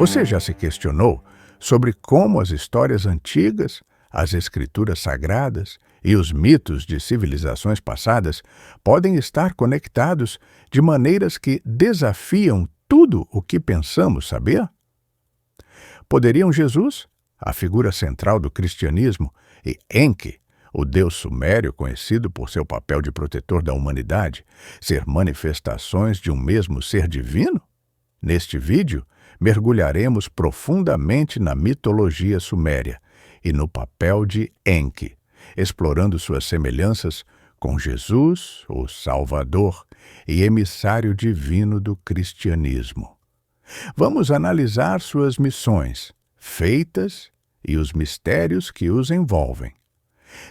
Você já se questionou sobre como as histórias antigas, as escrituras sagradas e os mitos de civilizações passadas podem estar conectados de maneiras que desafiam tudo o que pensamos saber? Poderiam Jesus, a figura central do cristianismo, e Enki, o deus sumério conhecido por seu papel de protetor da humanidade, ser manifestações de um mesmo ser divino? Neste vídeo, mergulharemos profundamente na mitologia suméria e no papel de Enki, explorando suas semelhanças com Jesus, o Salvador e emissário divino do cristianismo. Vamos analisar suas missões, feitas e os mistérios que os envolvem.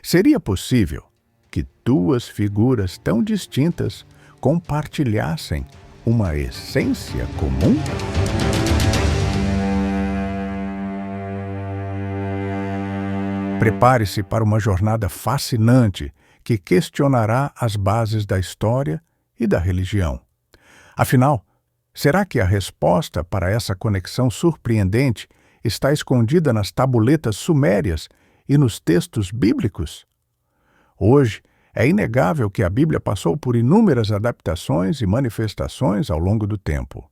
Seria possível que duas figuras tão distintas compartilhassem uma essência comum? Prepare-se para uma jornada fascinante que questionará as bases da história e da religião. Afinal, será que a resposta para essa conexão surpreendente está escondida nas tabuletas sumérias e nos textos bíblicos? Hoje, é inegável que a Bíblia passou por inúmeras adaptações e manifestações ao longo do tempo.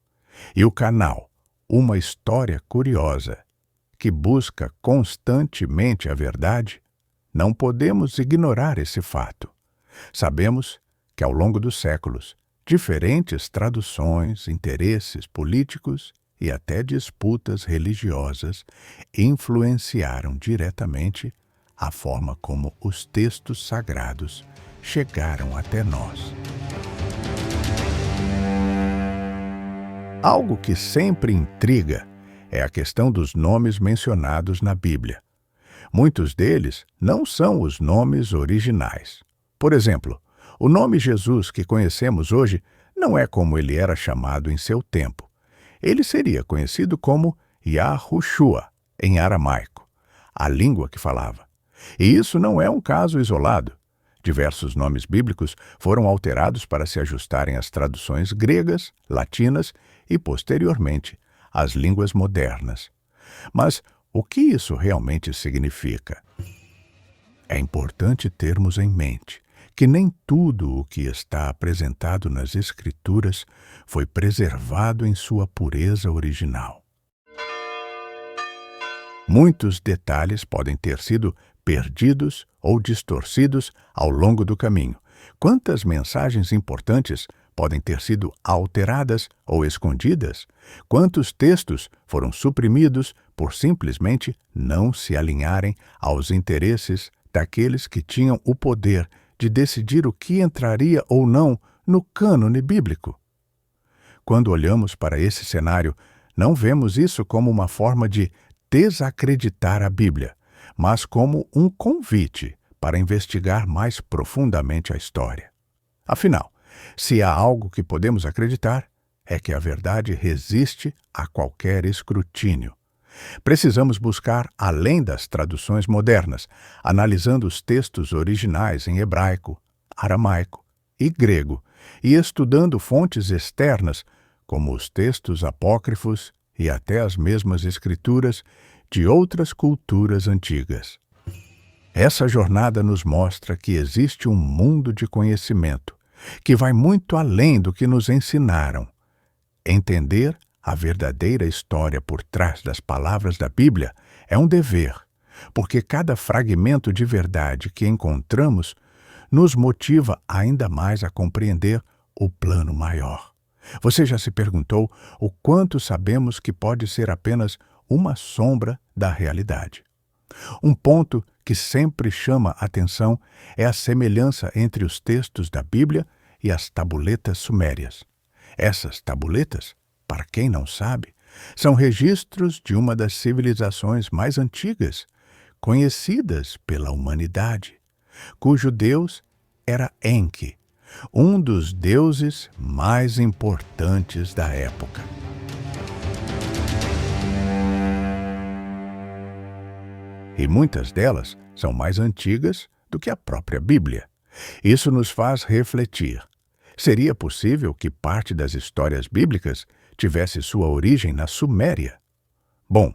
E o canal, Uma História Curiosa, que busca constantemente a verdade, não podemos ignorar esse fato. Sabemos que, ao longo dos séculos, diferentes traduções, interesses políticos e até disputas religiosas influenciaram diretamente a forma como os textos sagrados chegaram até nós. Algo que sempre intriga é a questão dos nomes mencionados na Bíblia. Muitos deles não são os nomes originais. Por exemplo, o nome Jesus que conhecemos hoje não é como ele era chamado em seu tempo. Ele seria conhecido como Yahushua, em aramaico, a língua que falava. E isso não é um caso isolado. Diversos nomes bíblicos foram alterados para se ajustarem às traduções gregas, latinas e, posteriormente, às línguas modernas. Mas o que isso realmente significa? É importante termos em mente que nem tudo o que está apresentado nas Escrituras foi preservado em sua pureza original. Muitos detalhes podem ter sido perdidos ou distorcidos ao longo do caminho. Quantas mensagens importantes podem ter sido alteradas ou escondidas? Quantos textos foram suprimidos por simplesmente não se alinharem aos interesses daqueles que tinham o poder de decidir o que entraria ou não no cânone bíblico? Quando olhamos para esse cenário, não vemos isso como uma forma de desacreditar a Bíblia, mas como um convite para investigar mais profundamente a história. Afinal, se há algo que podemos acreditar, é que a verdade resiste a qualquer escrutínio. Precisamos buscar além das traduções modernas, analisando os textos originais em hebraico, aramaico e grego, e estudando fontes externas, como os textos apócrifos e até as mesmas escrituras de outras culturas antigas. Essa jornada nos mostra que existe um mundo de conhecimento que vai muito além do que nos ensinaram. Entender a verdadeira história por trás das palavras da Bíblia é um dever, porque cada fragmento de verdade que encontramos nos motiva ainda mais a compreender o plano maior. Você já se perguntou o quanto sabemos que pode ser apenas uma sombra da realidade? Um ponto que sempre chama atenção é a semelhança entre os textos da Bíblia e as tabuletas sumérias. Essas tabuletas, para quem não sabe, são registros de uma das civilizações mais antigas, conhecidas pela humanidade, cujo deus era Enki, um dos deuses mais importantes da época. E muitas delas são mais antigas do que a própria Bíblia. Isso nos faz refletir. Seria possível que parte das histórias bíblicas tivesse sua origem na Suméria? Bom,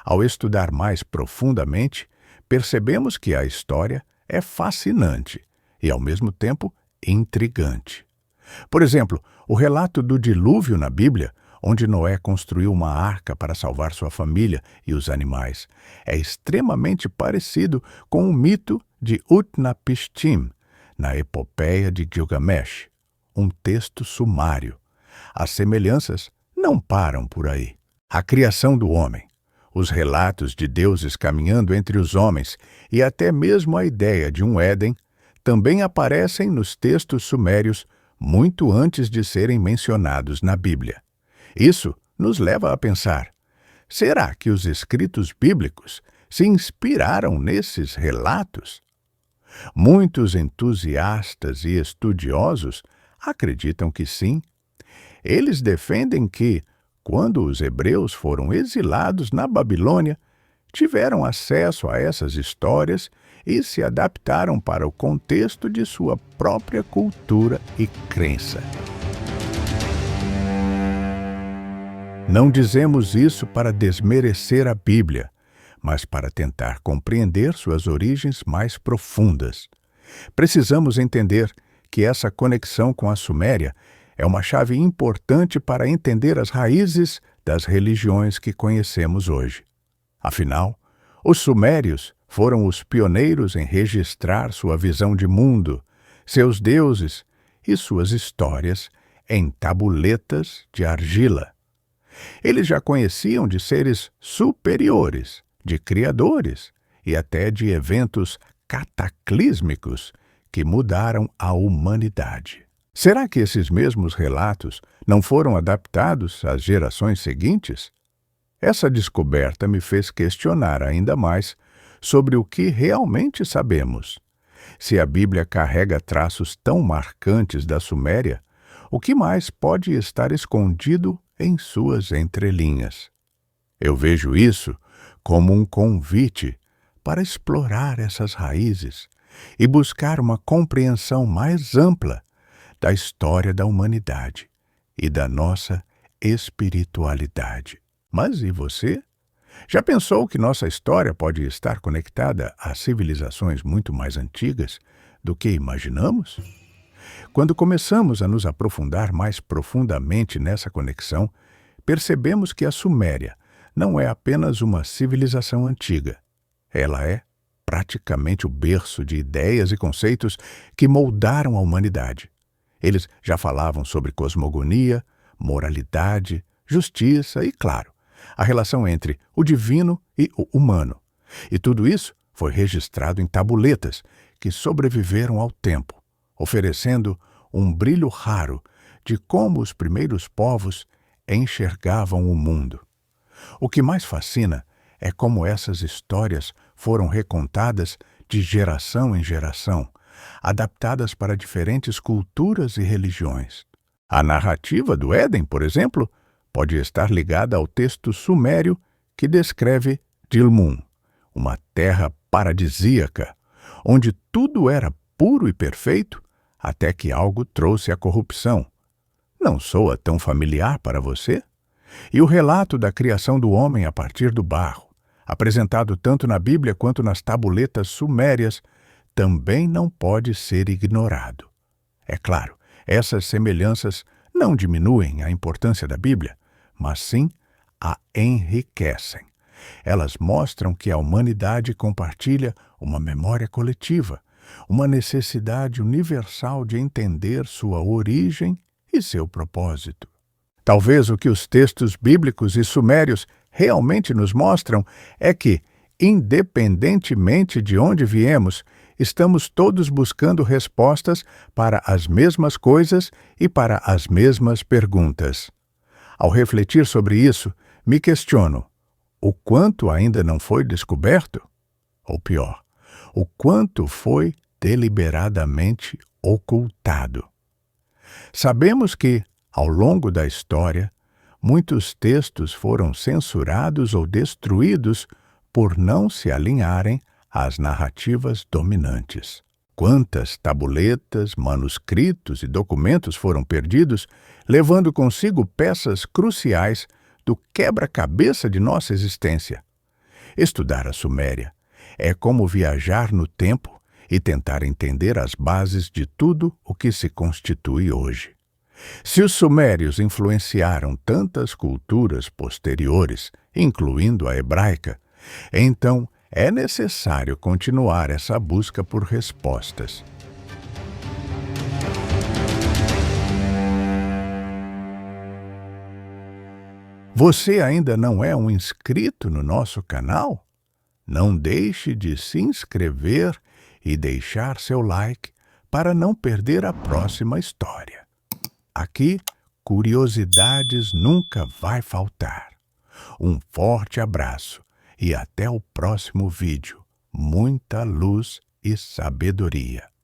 ao estudar mais profundamente, percebemos que a história é fascinante e, ao mesmo tempo, intrigante. Por exemplo, o relato do dilúvio na Bíblia, onde Noé construiu uma arca para salvar sua família e os animais, é extremamente parecido com o mito de Utnapishtim, na epopeia de Gilgamesh, um texto sumário. As semelhanças não param por aí. A criação do homem, os relatos de deuses caminhando entre os homens e até mesmo a ideia de um Éden também aparecem nos textos sumérios muito antes de serem mencionados na Bíblia. Isso nos leva a pensar: será que os escritos bíblicos se inspiraram nesses relatos? Muitos entusiastas e estudiosos acreditam que sim. Eles defendem que, quando os hebreus foram exilados na Babilônia, tiveram acesso a essas histórias e se adaptaram para o contexto de sua própria cultura e crença. Não dizemos isso para desmerecer a Bíblia, mas para tentar compreender suas origens mais profundas. Precisamos entender que essa conexão com a Suméria é uma chave importante para entender as raízes das religiões que conhecemos hoje. Afinal, os sumérios foram os pioneiros em registrar sua visão de mundo, seus deuses e suas histórias em tabuletas de argila. Eles já conheciam de seres superiores, de criadores e até de eventos cataclísmicos que mudaram a humanidade. Será que esses mesmos relatos não foram adaptados às gerações seguintes? Essa descoberta me fez questionar ainda mais sobre o que realmente sabemos. Se a Bíblia carrega traços tão marcantes da Suméria, o que mais pode estar escondido em suas entrelinhas? Eu vejo isso como um convite para explorar essas raízes e buscar uma compreensão mais ampla da história da humanidade e da nossa espiritualidade. Mas e você? Já pensou que nossa história pode estar conectada a civilizações muito mais antigas do que imaginamos? Quando começamos a nos aprofundar mais profundamente nessa conexão, percebemos que a Suméria não é apenas uma civilização antiga. Ela é praticamente o berço de ideias e conceitos que moldaram a humanidade. Eles já falavam sobre cosmogonia, moralidade, justiça e, claro, a relação entre o divino e o humano. E tudo isso foi registrado em tabuletas que sobreviveram ao tempo, oferecendo um brilho raro de como os primeiros povos enxergavam o mundo. O que mais fascina é como essas histórias foram recontadas de geração em geração, adaptadas para diferentes culturas e religiões. A narrativa do Éden, por exemplo, pode estar ligada ao texto sumério que descreve Dilmun, uma terra paradisíaca, onde tudo era puro e perfeito, até que algo trouxe a corrupção. Não soa tão familiar para você? E o relato da criação do homem a partir do barro, apresentado tanto na Bíblia quanto nas tabuletas sumérias, também não pode ser ignorado. É claro, essas semelhanças não diminuem a importância da Bíblia, mas sim a enriquecem. Elas mostram que a humanidade compartilha uma memória coletiva, uma necessidade universal de entender sua origem e seu propósito. Talvez o que os textos bíblicos e sumérios realmente nos mostram é que, independentemente de onde viemos, estamos todos buscando respostas para as mesmas coisas e para as mesmas perguntas. Ao refletir sobre isso, me questiono: o quanto ainda não foi descoberto? Ou pior, o quanto foi deliberadamente ocultado? Sabemos que, ao longo da história, muitos textos foram censurados ou destruídos por não se alinharem às narrativas dominantes. Quantas tabuletas, manuscritos e documentos foram perdidos, levando consigo peças cruciais do quebra-cabeça de nossa existência. Estudar a Suméria é como viajar no tempo e tentar entender as bases de tudo o que se constitui hoje. Se os sumérios influenciaram tantas culturas posteriores, incluindo a hebraica, então é necessário continuar essa busca por respostas. Você ainda não é um inscrito no nosso canal? Não deixe de se inscrever e deixar seu like para não perder a próxima história. Aqui, curiosidades nunca vai faltar. Um forte abraço e até o próximo vídeo. Muita luz e sabedoria.